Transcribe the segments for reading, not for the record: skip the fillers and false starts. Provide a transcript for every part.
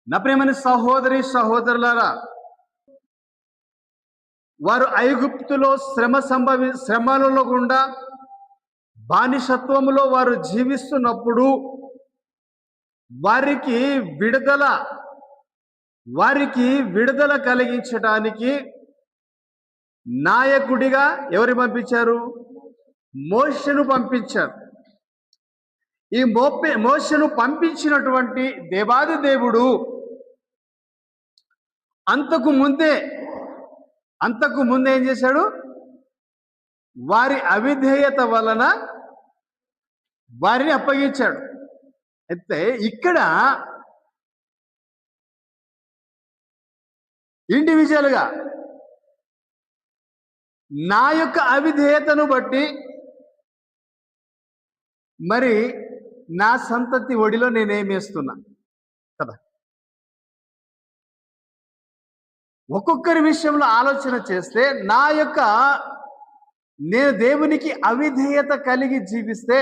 నా ప్రియమైన సహోదరి సహోదరులారా, వారు ఐగుప్తులో శ్రమలలో గుండా బానిసత్వములో వారు జీవిస్తున్నప్పుడు వారికి విడుదల కలిగించడానికి నాయకుడిగా ఎవరు పంపించారు? మోషేను పంపించారు. ఈ మోషేను పంపించినటువంటి దేవాది దేవుడు అంతకు ముందే ఏం చేశాడు? వారి అవిధేయత వలన వారిని అప్పగించాడు. అయితే ఇక్కడ ఇండివిజువల్గా నా యొక్క అవిధేయతను బట్టి మరి నా సంతతి ఒడిలో నేనేమేస్తున్నా కదా. ఒక్కొక్కరి విషయంలో ఆలోచన చేస్తే నేను దేవునికి అవిధేయత కలిగి జీవిస్తే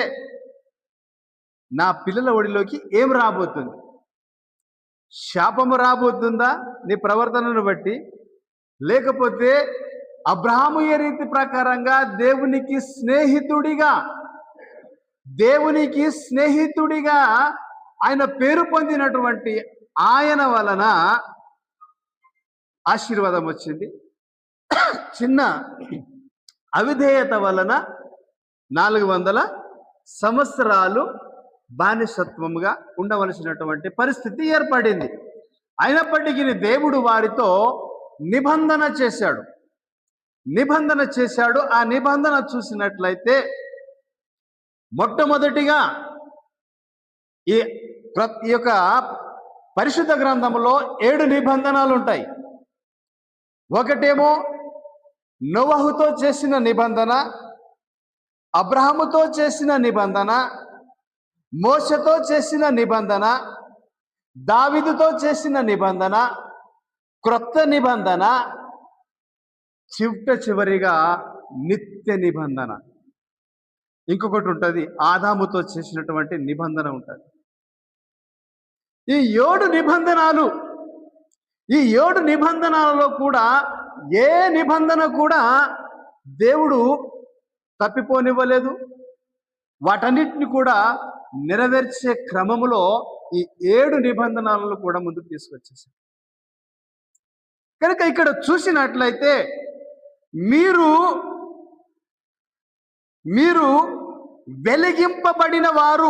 నా పిల్లల ఒడిలోకి ఏం రాబోతుంది? శాపము రాబోతుందా నీ ప్రవర్తనను బట్టి? లేకపోతే అబ్రహాము ఏ రీతి ప్రకారంగా దేవునికి స్నేహితుడిగా ఆయన పేరు పొందినటువంటి ఆయన వలన ఆశీర్వాదం వచ్చింది. చిన్న అవిధేయత వలన 400 సంవత్సరాలు బానిసత్వముగా ఉండవలసినటువంటి పరిస్థితి ఏర్పడింది. అయినప్పటికీ దేవుడు వారితో నిబంధన చేశాడు. ఆ నిబంధన చూసినట్లయితే మొట్టమొదటిగా ఈ యొక్క పరిశుద్ధ గ్రంథంలో 7 నిబంధనలు ఉంటాయి. ఒకటేమో నోవహుతో చేసిన నిబంధన, అబ్రహాముతో చేసిన నిబంధన, మోషతో చేసిన నిబంధన, దావీదుతో చేసిన నిబంధన, క్రొత్త నిబంధన, చివరిగా నిత్య నిబంధన. ఇంకొకటి ఉంటుంది, ఆదాముతో చేసినటువంటి నిబంధన ఉంటుంది. ఈ 7 నిబంధనలలో కూడా ఏ నిబంధన కూడా దేవుడు తప్పిపోనివ్వలేదు. వాటన్నిటిని కూడా నెరవేర్చే క్రమములో ఈ 7 నిబంధనలను కూడా ముందుకు తీసుకొచ్చేసారు. కనుక ఇక్కడ చూసినట్లయితే మీరు వెలిగింపబడిన వారు